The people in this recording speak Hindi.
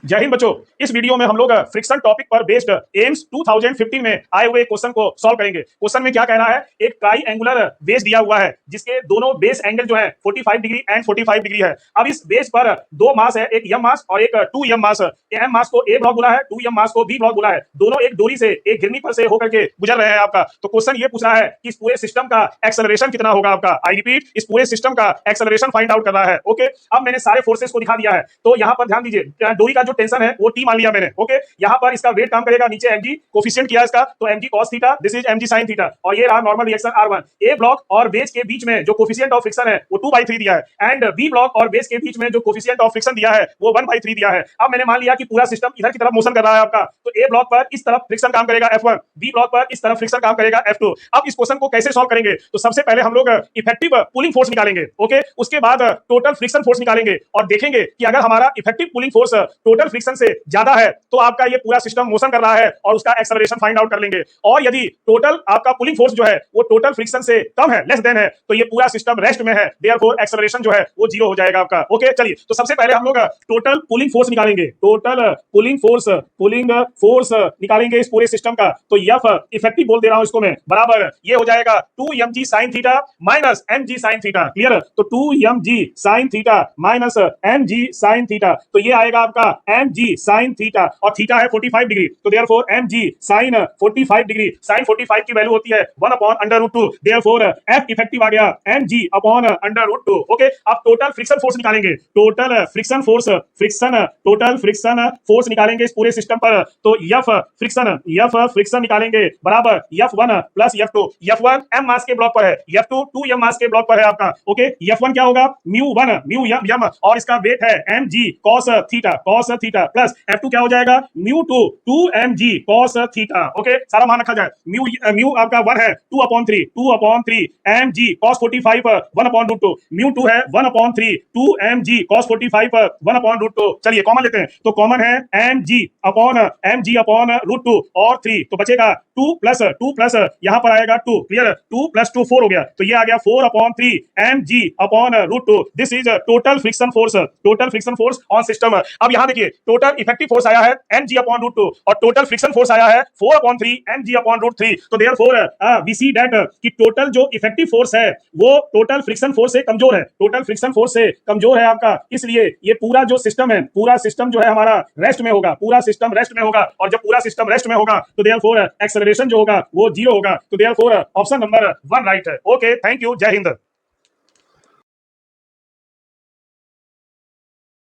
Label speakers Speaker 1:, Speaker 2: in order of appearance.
Speaker 1: जय हिंद बच्चों। इस वीडियो में हम लोग फ्रिक्शन टॉपिक पर बेस्ड एम्स 2015 में आए हुए क्वेश्चन को सॉल्व करेंगे। क्वेश्चन में क्या कह रहा है, एक ट्राई एंगुलर बेस दिया हुआ है जिसके दोनों बेस एंगल जो है 45 डिग्री एंड 45 डिग्री है। अब इस बेस पर दो मास है, एक एम मास और एक 2m मास। एम मास को ए ब्लॉक बोला है, 2m मास को बी ब्लॉक बोला है। दोनों एक डोरी से, एक घिरनी पर से होकर के गुजर रहे हैं आपका। तो क्वेश्चन ये पूछ रहा है कि इस पूरे सिस्टम का एक्सेलरेशन कितना होगा आपका। आई रिपीट, इस पूरे सिस्टम का एक्सेलरेशन फाइंड आउट कर रहा है। ओके, अब मैंने सारे फोर्सेस को दिखा दिया है। तो यहाँ पर ध्यान दीजिए, डोरी का जो टेंशन है वो टी मान लिया मैंने। ओके, यहाँ पर इसका वेट काम करेगा, नीचे mg कोफिशिएंट किया इसका, तो mg cos theta, this is mg sin theta, और ये रहा नॉर्मल रिएक्शन r1। ए ब्लॉक और बेस के बीच में जो कोफिशिएंट ऑफ फ्रिक्शन है वो 2/3 दिया है, एंड बी ब्लॉक और बेस के बीच में जो कोफिशिएंट ऑफ फ्रिक्शन दिया है वो 1/3 दिया है। अब मैंने मान लिया कि पूरा सिस्टम इधर की तरफ मोशन कर रहा है आपका, तो ए ब्लॉक पर इस तरफ फ्रिक्शन काम करेगा F1, बी ब्लॉक पर इस तरफ फ्रिक्शन काम करेगा F2। अब इस क्वेश्चन को कैसे सॉल्व करेंगे, तो सबसे पहले हम लोग इफेक्टिव पुलिंग फोर्स निकालेंगे। ओके, उसके बाद टोटल फ्रिक्शन फोर्स निकालेंगे और देखेंगे कि अगर हमारा effective pulling force total friction से ज्यादा है तो आपका ये पूरा सिस्टम मोशन कर रहा है और उसका एक्सेलरेशन फाइंड आउट कर लेंगे। और यदि टोटल आपका पुलिंग फोर्स जो है वो टोटल फ्रिक्शन से कम है, लेस देन है, तो ये पूरा सिस्टम रेस्ट में है, देयरफॉर एक्सेलरेशन जो है वो जीरो हो जाएगा आपका। ओके, चलिए तो सबसे पहले हम लोग टोटल पुलिंग फोर्स निकालेंगे। टोटल पुलिंग फोर्स निकालेंगे इस पूरे सिस्टम का। तो एफ इफेक्टिव बोल दे रहा हूं इसको मैं, बराबर ये हो जाएगा 2mg sin theta minus mg sin theta. Clear? तो 2mg sin theta minus mg sin theta, तो ये आएगा आपका mg sin थीटा, और थीटा है 45 डिग्री, तो therefore mg sin 45 degree. sin 45 की वैल्यू होती है 1/√2, देयरफॉर f इफेक्टिव आ गया mg अपॉन √2। ओके, अब टोटल फ्रिक्शन फोर्स निकालेंगे। टोटल फ्रिक्शन फोर्स निकालेंगे इस पूरे सिस्टम पर। तो f फ्रिक्शन निकालेंगे बराबर f1 plus f2। f1 m मास के ब्लॉक पर है, f2 2m मास के ब्लॉक पर है आपका। ओके, f1 क्या होगा, म्यू m, और इसका वेट है mg cos theta plus f2 क्या हो जाएगा, mu 2mg cos theta. Okay, सारा मान रखा जाए। म्यू आपका 1 है 2/3 mg cos 45 1/√2, म्यू 2 है 1/3 2mg cos 45 1/√2। चलिए कॉमन लेते हैं, तो कॉमन है mg अपॉन √2 और 3, तो बचेगा 2 प्लस यहां पर आएगा 2। क्लियर? 2 + 2 4 हो गया, तो ये आ गया 4/3 mg upon √2। This is total friction force on system. अब यहां देखिए, टोटल इफेक्टिव फोर्स आया है mg अपॉन √2 और टोटल फ्रिक्शन फोर्स आया है 4/3 mg अपॉन √3। तो देयरफॉर वी सी दैट कि टोटल जो इफेक्टिव फोर्स है वो टोटल फ्रिक्शन फोर्स से कमजोर है, टोटल फ्रिक्शन फोर्स से कमजोर है आपका। इसलिए ये पूरा जो सिस्टम है, पूरा सिस्टम जो है हमारा रेस्ट में होगा, पूरा सिस्टम रेस्ट में होगा, और जब पूरा सिस्टम रेस्ट में होगा तो देयरफॉर एक्सेलरेशन जो होगा वो जीरो होगा। तो देयरफॉर ऑप्शन नंबर 1 राइट है। ओके, थैंक यू, जय हिंद।